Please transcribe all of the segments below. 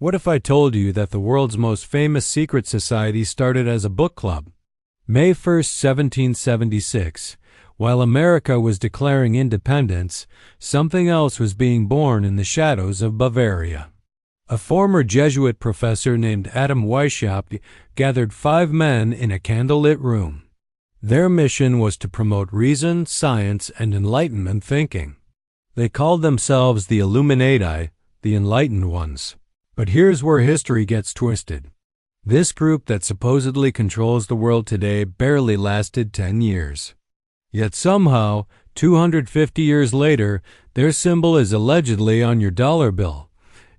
What if I told you that the world's most famous secret society started as a book club? May 1st, 1776, while America was declaring independence, something else was being born in the shadows of Bavaria. A former Jesuit professor named Adam Weishaupt gathered 5 men in a candlelit room. Their mission was to promote reason, science, and Enlightenment thinking. They called themselves the Illuminati, the Enlightened Ones. But here's where history gets twisted. This group that supposedly controls the world today barely lasted 10 years. Yet somehow, 250 years later, their symbol is allegedly on your dollar bill.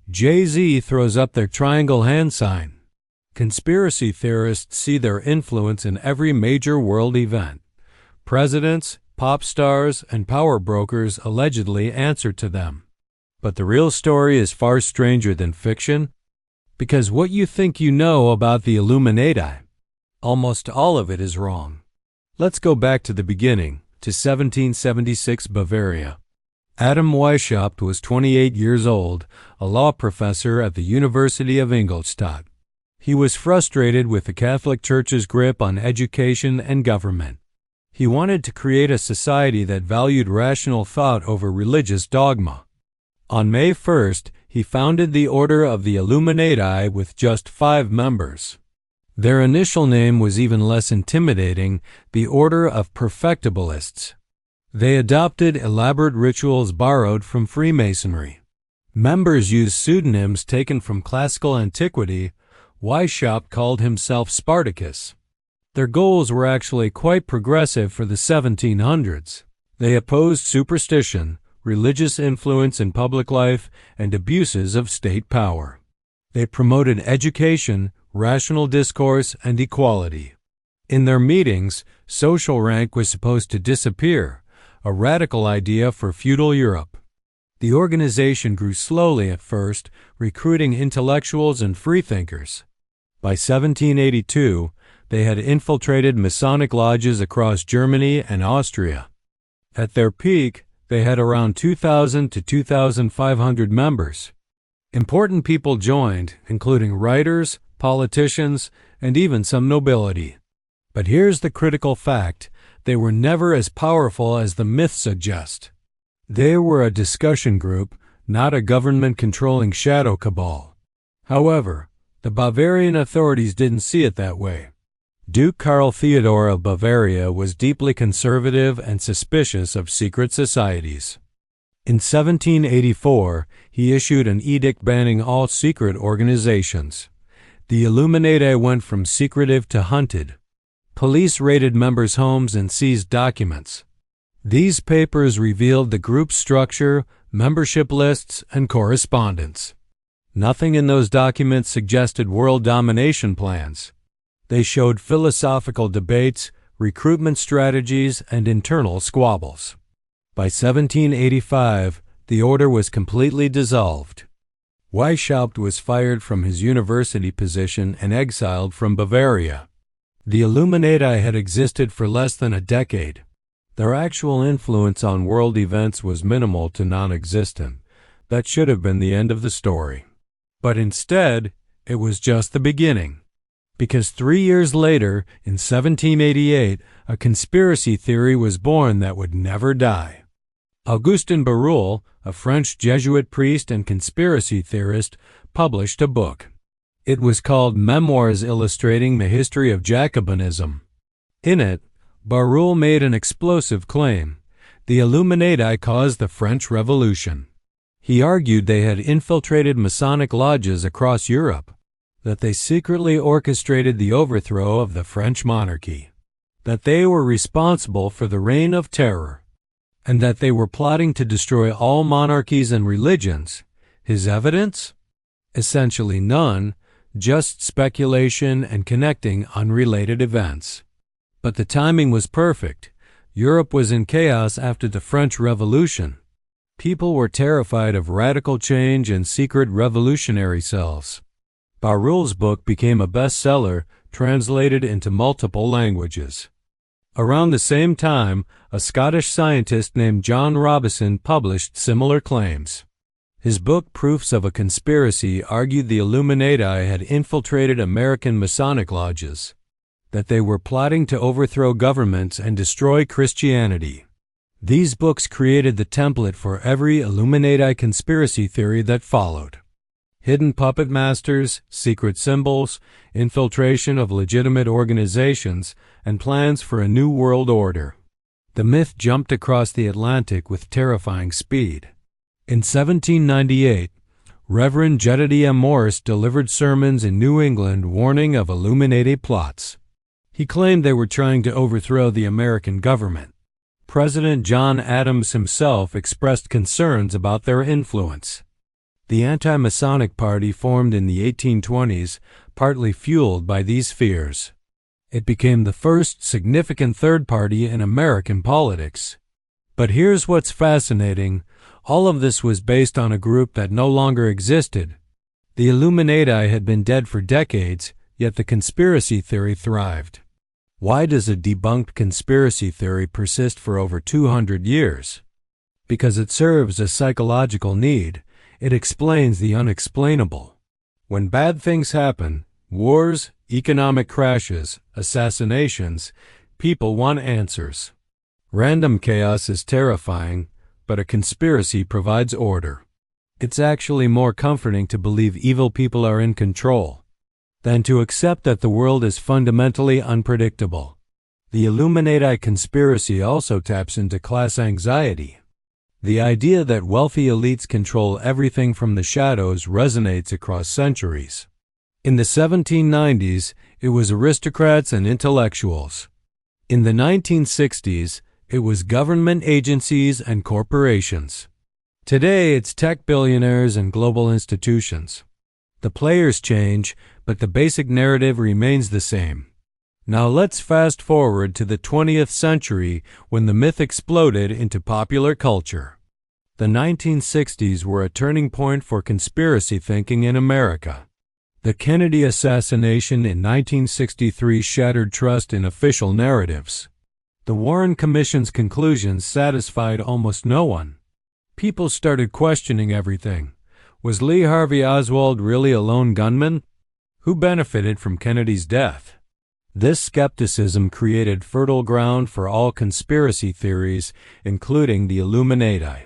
Jay-Z throws up their triangle hand sign. Conspiracy theorists see their influence in every major world event. Presidents, pop stars, and power brokers allegedly answer to them. But the real story is far stranger than fiction, because what you think you know about the Illuminati, almost all of it is wrong. Let's go back to the beginning, to 1776 Bavaria. Adam Weishaupt was 28 years old, a law professor at the University of Ingolstadt. He was frustrated with the Catholic Church's grip on education and government. He wanted to create a society that valued rational thought over religious dogma. On May 1st, he founded the Order of the Illuminati with just 5 members. Their initial name was even less intimidating, the Order of Perfectibilists. They adopted elaborate rituals borrowed from Freemasonry. Members used pseudonyms taken from classical antiquity. Weishaupt called himself Spartacus. Their goals were actually quite progressive for the 1700s. They opposed superstition, religious influence in public life, and abuses of state power. They promoted education, rational discourse, and equality. In their meetings, social rank was supposed to disappear, a radical idea for feudal Europe. The organization grew slowly at first, recruiting intellectuals and freethinkers. By 1782, they had infiltrated Masonic lodges across Germany and Austria. At their peak, they had around 2,000 to 2,500 members. Important people joined, including writers, politicians, and even some nobility. But here's the critical fact: they were never as powerful as the myths suggest. They were a discussion group, not a government-controlling shadow cabal. However, the Bavarian authorities didn't see it that way. Duke Karl Theodor of Bavaria was deeply conservative and suspicious of secret societies. In 1784, he issued an edict banning all secret organizations. The Illuminati went from secretive to hunted. Police raided members' homes and seized documents. These papers revealed the group's structure, membership lists, and correspondence. Nothing in those documents suggested world domination plans. They showed philosophical debates, recruitment strategies, and internal squabbles. By 1785, the order was completely dissolved. Weishaupt was fired from his university position and exiled from Bavaria. The Illuminati had existed for less than a decade. Their actual influence on world events was minimal to non-existent. That should have been the end of the story. But instead, it was just the beginning. Because 3 years later, in 1788, a conspiracy theory was born that would never die. Augustin Barruel, a French Jesuit priest and conspiracy theorist, published a book. It was called Memoirs Illustrating the History of Jacobinism. In it, Barruel made an explosive claim: the Illuminati caused the French Revolution. He argued they had infiltrated Masonic lodges across Europe, that they secretly orchestrated the overthrow of the French monarchy, that they were responsible for the Reign of Terror, and that they were plotting to destroy all monarchies and religions. His evidence? Essentially none, just speculation and connecting unrelated events. But the timing was perfect. Europe was in chaos after the French Revolution. People were terrified of radical change and secret revolutionary cells. Barruel's book became a bestseller, translated into multiple languages. Around the same time, a Scottish scientist named John Robison published similar claims. His book Proofs of a Conspiracy argued the Illuminati had infiltrated American Masonic lodges, that they were plotting to overthrow governments and destroy Christianity. These books created the template for every Illuminati conspiracy theory that followed. Hidden puppet masters, secret symbols, infiltration of legitimate organizations, and plans for a new world order. The myth jumped across the Atlantic with terrifying speed. In 1798, Reverend Jedediah Morse delivered sermons in New England warning of Illuminati plots. He claimed they were trying to overthrow the American government. President John Adams himself expressed concerns about their influence. The anti-Masonic Party formed in the 1820s, partly fueled by these fears. It became the first significant third party in American politics. But here's what's fascinating. All of this was based on a group that no longer existed. The Illuminati had been dead for decades, yet the conspiracy theory thrived. Why does a debunked conspiracy theory persist for over 200 years? Because it serves a psychological need. It explains the unexplainable. When bad things happen, wars, economic crashes, assassinations, people want answers. Random chaos is terrifying, but a conspiracy provides order. It's actually more comforting to believe evil people are in control than to accept that the world is fundamentally unpredictable. The Illuminati conspiracy also taps into class anxiety. The idea that wealthy elites control everything from the shadows resonates across centuries. In the 1790s, it was aristocrats and intellectuals. In the 1960s, it was government agencies and corporations. Today, it's tech billionaires and global institutions. The players change, but the basic narrative remains the same. Now let's fast forward to the 20th century when the myth exploded into popular culture. The 1960s were a turning point for conspiracy thinking in America. The Kennedy assassination in 1963 shattered trust in official narratives. The Warren Commission's conclusions satisfied almost no one. People started questioning everything. Was Lee Harvey Oswald really a lone gunman? Who benefited from Kennedy's death? This skepticism created fertile ground for all conspiracy theories, including the Illuminati.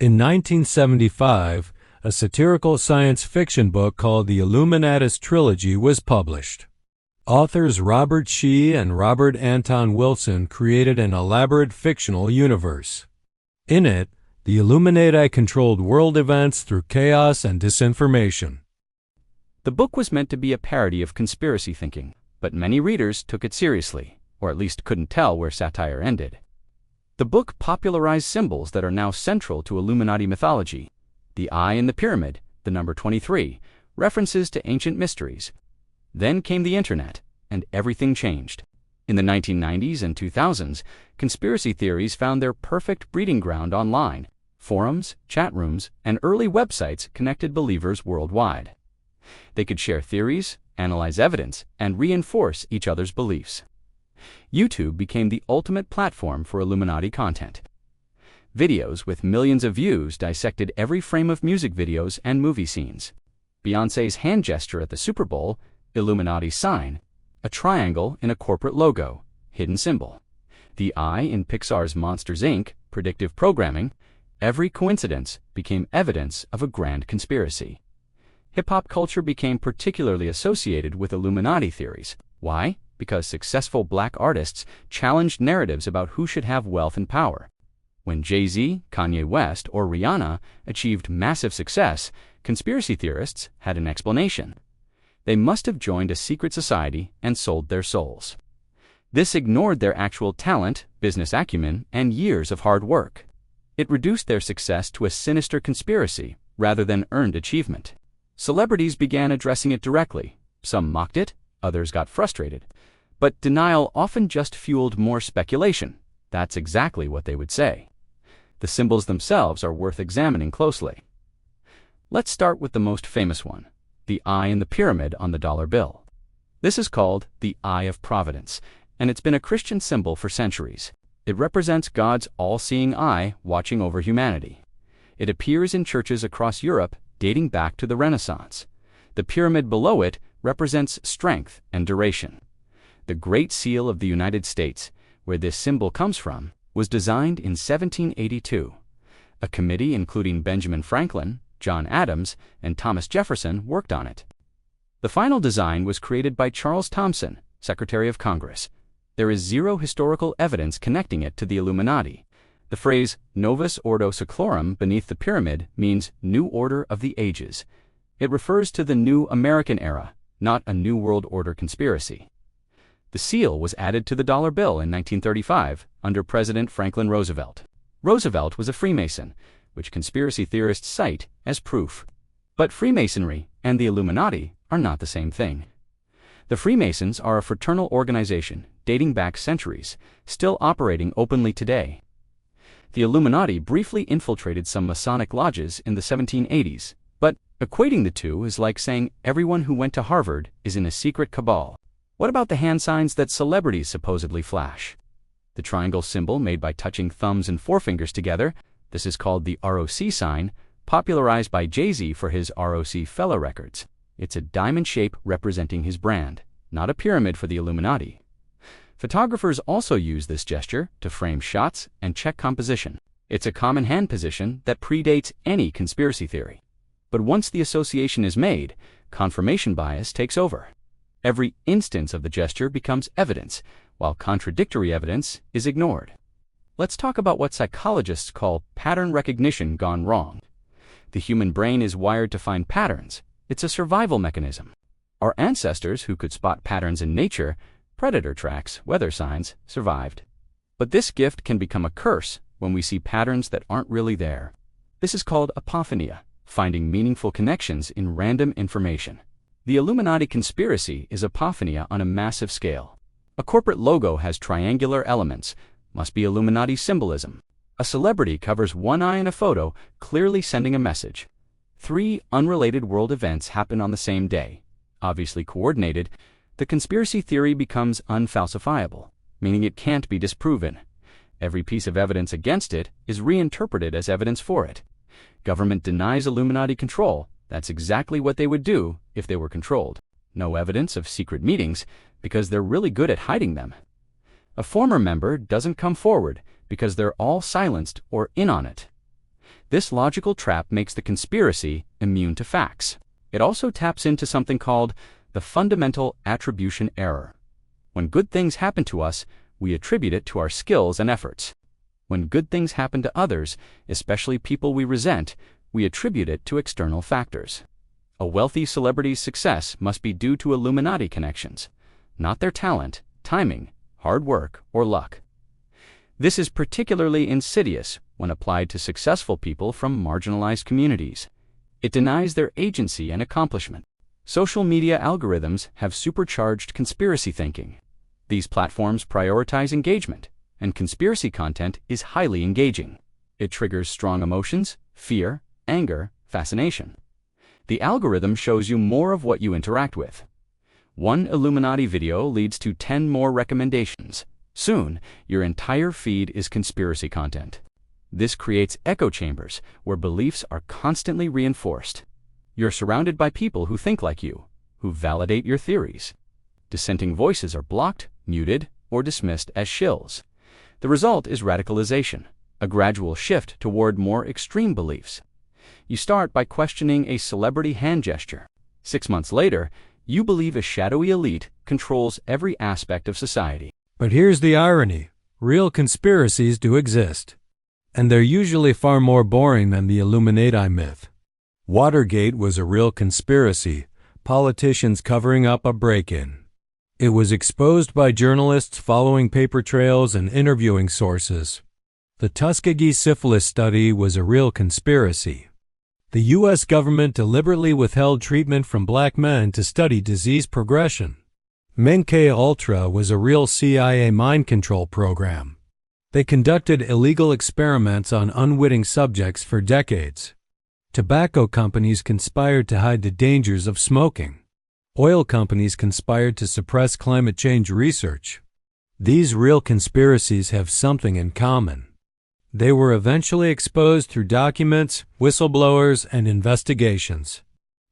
In 1975, a satirical science fiction book called The Illuminatus Trilogy was published. Authors Robert Shea and Robert Anton Wilson created an elaborate fictional universe. In it, the Illuminati controlled world events through chaos and disinformation. The book was meant to be a parody of conspiracy thinking, but many readers took it seriously, or at least couldn't tell where satire ended. The book popularized symbols that are now central to Illuminati mythology. The eye in the pyramid, the number 23, references to ancient mysteries. Then came the internet, and everything changed. In the 1990s and 2000s, conspiracy theories found their perfect breeding ground online. Forums, chat rooms, and early websites connected believers worldwide. They could share theories, analyze evidence, and reinforce each other's beliefs. YouTube became the ultimate platform for Illuminati content. Videos with millions of views dissected every frame of music videos and movie scenes. Beyoncé's hand gesture at the Super Bowl, Illuminati sign, a triangle in a corporate logo, hidden symbol. The eye in Pixar's Monsters, Inc., predictive programming, every coincidence became evidence of a grand conspiracy. Hip-hop culture became particularly associated with Illuminati theories. Why? Because successful black artists challenged narratives about who should have wealth and power. When Jay-Z, Kanye West, or Rihanna achieved massive success, conspiracy theorists had an explanation. They must have joined a secret society and sold their souls. This ignored their actual talent, business acumen, and years of hard work. It reduced their success to a sinister conspiracy rather than earned achievement. Celebrities began addressing it directly. Some mocked it, others got frustrated. But denial often just fueled more speculation. That's exactly what they would say. The symbols themselves are worth examining closely. Let's start with the most famous one, the eye in the pyramid on the dollar bill. This is called the Eye of Providence, and it's been a Christian symbol for centuries. It represents God's all-seeing eye watching over humanity. It appears in churches across Europe dating back to the Renaissance. The pyramid below it represents strength and duration. The Great Seal of the United States, where this symbol comes from, was designed in 1782. A committee including Benjamin Franklin, John Adams, and Thomas Jefferson worked on it. The final design was created by Charles Thomson, Secretary of Congress. There is zero historical evidence connecting it to the Illuminati. The phrase Novus Ordo Seclorum beneath the pyramid means New Order of the Ages. It refers to the new American era, not a New World Order conspiracy. The seal was added to the dollar bill in 1935 under President Franklin Roosevelt. Roosevelt was a Freemason, which conspiracy theorists cite as proof. But Freemasonry and the Illuminati are not the same thing. The Freemasons are a fraternal organization dating back centuries, still operating openly today. The Illuminati briefly infiltrated some Masonic lodges in the 1780s, but equating the two is like saying everyone who went to Harvard is in a secret cabal. What about the hand signs that celebrities supposedly flash? The triangle symbol made by touching thumbs and forefingers together, this is called the ROC sign, popularized by Jay-Z for his ROC Fellow records. It's a diamond shape representing his brand, not a pyramid for the Illuminati. Photographers also use this gesture to frame shots and check composition. It's a common hand position that predates any conspiracy theory. But once the association is made, confirmation bias takes over. Every instance of the gesture becomes evidence, while contradictory evidence is ignored. Let's talk about what psychologists call pattern recognition gone wrong. The human brain is wired to find patterns. It's a survival mechanism. Our ancestors, who could spot patterns in nature, predator tracks, weather signs, survived. But this gift can become a curse when we see patterns that aren't really there. This is called apophenia, finding meaningful connections in random information. The Illuminati conspiracy is apophenia on a massive scale. A corporate logo has triangular elements, must be Illuminati symbolism. A celebrity covers one eye in a photo, clearly sending a message. 3 unrelated world events happen on the same day, obviously coordinated. The conspiracy theory becomes unfalsifiable, meaning it can't be disproven. Every piece of evidence against it is reinterpreted as evidence for it. Government denies Illuminati control. That's exactly what they would do if they were controlled. No evidence of secret meetings because they're really good at hiding them. A former member doesn't come forward because they're all silenced or in on it. This logical trap makes the conspiracy immune to facts. It also taps into something called the fundamental attribution error. When good things happen to us, we attribute it to our skills and efforts. When good things happen to others, especially people we resent, we attribute it to external factors. A wealthy celebrity's success must be due to Illuminati connections, not their talent, timing, hard work, or luck. This is particularly insidious when applied to successful people from marginalized communities. It denies their agency and accomplishment. Social media algorithms have supercharged conspiracy thinking. These platforms prioritize engagement, and conspiracy content is highly engaging. It triggers strong emotions, fear, anger, fascination. The algorithm shows you more of what you interact with. One Illuminati video leads to 10 more recommendations. Soon, your entire feed is conspiracy content. This creates echo chambers where beliefs are constantly reinforced. You're surrounded by people who think like you, who validate your theories. Dissenting voices are blocked, muted, or dismissed as shills. The result is radicalization, a gradual shift toward more extreme beliefs. You start by questioning a celebrity hand gesture. 6 months later, you believe a shadowy elite controls every aspect of society. But here's the irony. Real conspiracies do exist. And they're usually far more boring than the Illuminati myth. Watergate was a real conspiracy, politicians covering up a break-in. It was exposed by journalists following paper trails and interviewing sources. The Tuskegee syphilis study was a real conspiracy. The U.S. government deliberately withheld treatment from black men to study disease progression. MK Ultra was a real CIA mind control program. They conducted illegal experiments on unwitting subjects for decades. Tobacco companies conspired to hide the dangers of smoking. Oil companies conspired to suppress climate change research. These real conspiracies have something in common. They were eventually exposed through documents, whistleblowers, and investigations.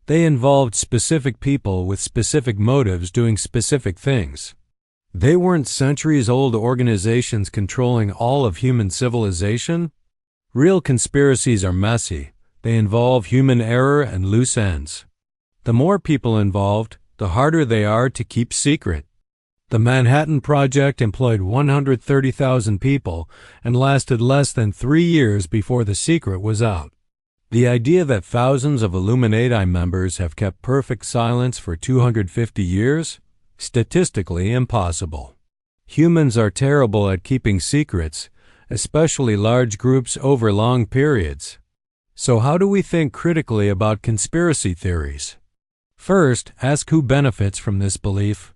They involved specific people with specific motives doing specific things. They weren't centuries-old organizations controlling all of human civilization. Real conspiracies are messy. They involve human error and loose ends. The more people involved, the harder they are to keep secret. The Manhattan Project employed 130,000 people and lasted less than 3 years before the secret was out. The idea that thousands of Illuminati members have kept perfect silence for 250 years? Statistically impossible. Humans are terrible at keeping secrets, especially large groups over long periods. So how do we think critically about conspiracy theories? First, ask who benefits from this belief.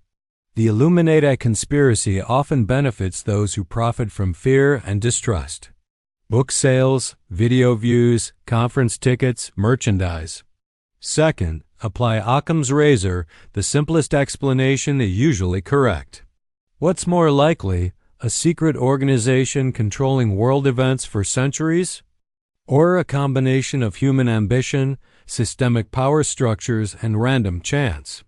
The Illuminati conspiracy often benefits those who profit from fear and distrust. Book sales, video views, conference tickets, merchandise. Second, apply Occam's razor. The simplest explanation is usually correct. What's more likely, a secret organization controlling world events for centuries? Or a combination of human ambition, systemic power structures, and random chance?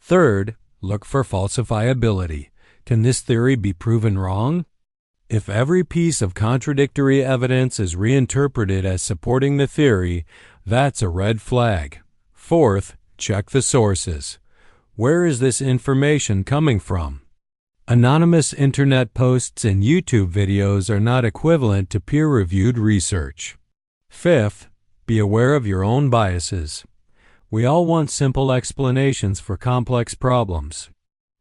Third, look for falsifiability. Can this theory be proven wrong? If every piece of contradictory evidence is reinterpreted as supporting the theory, that's a red flag. Fourth, check the sources. Where is this information coming from? Anonymous internet posts and YouTube videos are not equivalent to peer-reviewed research. Fifth, be aware of your own biases. We all want simple explanations for complex problems.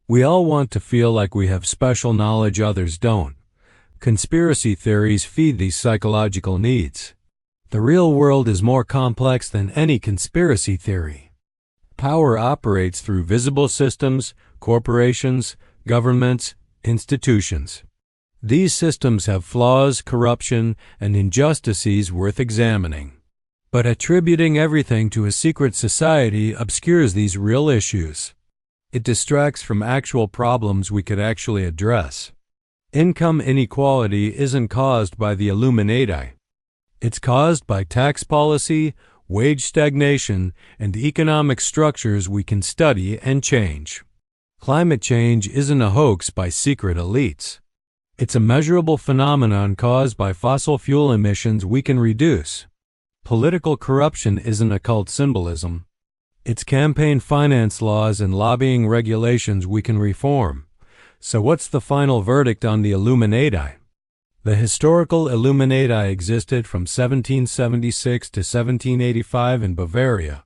We all want to feel like we have special knowledge others don't. Conspiracy theories feed these psychological needs. The real world is more complex than any conspiracy theory. Power operates through visible systems, corporations, governments, institutions. These systems have flaws, corruption, and injustices worth examining. But attributing everything to a secret society obscures these real issues. It distracts from actual problems we could actually address. Income inequality isn't caused by the Illuminati. It's caused by tax policy, wage stagnation, and economic structures we can study and change. Climate change isn't a hoax by secret elites. It's a measurable phenomenon caused by fossil fuel emissions we can reduce. Political corruption isn't occult symbolism. It's campaign finance laws and lobbying regulations we can reform. So what's the final verdict on the Illuminati? The historical Illuminati existed from 1776 to 1785 in Bavaria.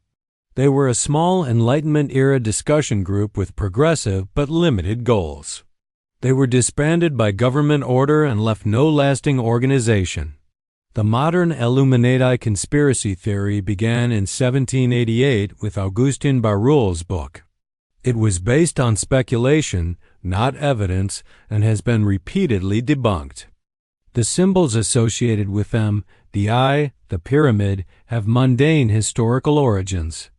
They were a small Enlightenment-era discussion group with progressive but limited goals. They were disbanded by government order and left no lasting organization. The modern Illuminati conspiracy theory began in 1788 with Augustin Barruel's book. It was based on speculation, not evidence, and has been repeatedly debunked. The symbols associated with them, the eye, the pyramid, have mundane historical origins.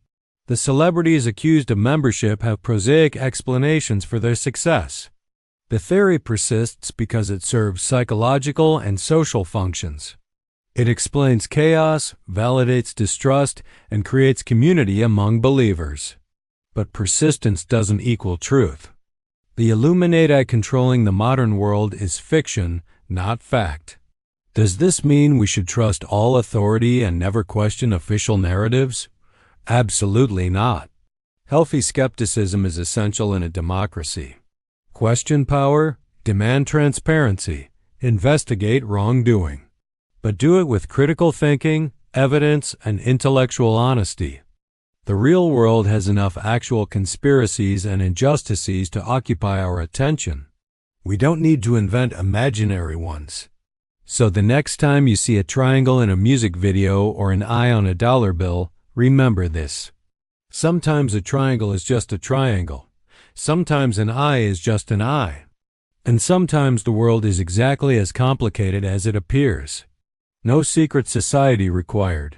The celebrities accused of membership have prosaic explanations for their success. The theory persists because it serves psychological and social functions. It explains chaos, validates distrust, and creates community among believers. But persistence doesn't equal truth. The Illuminati controlling the modern world is fiction, not fact. Does this mean we should trust all authority and never question official narratives? Absolutely not. Healthy skepticism is essential in a democracy. Question power, demand transparency, investigate wrongdoing. But do it with critical thinking, evidence, and intellectual honesty. The real world has enough actual conspiracies and injustices to occupy our attention. We don't need to invent imaginary ones. So the next time you see a triangle in a music video or an eye on a dollar bill, remember this. Sometimes a triangle is just a triangle. Sometimes an eye is just an eye. And sometimes the world is exactly as complicated as it appears. No secret society required.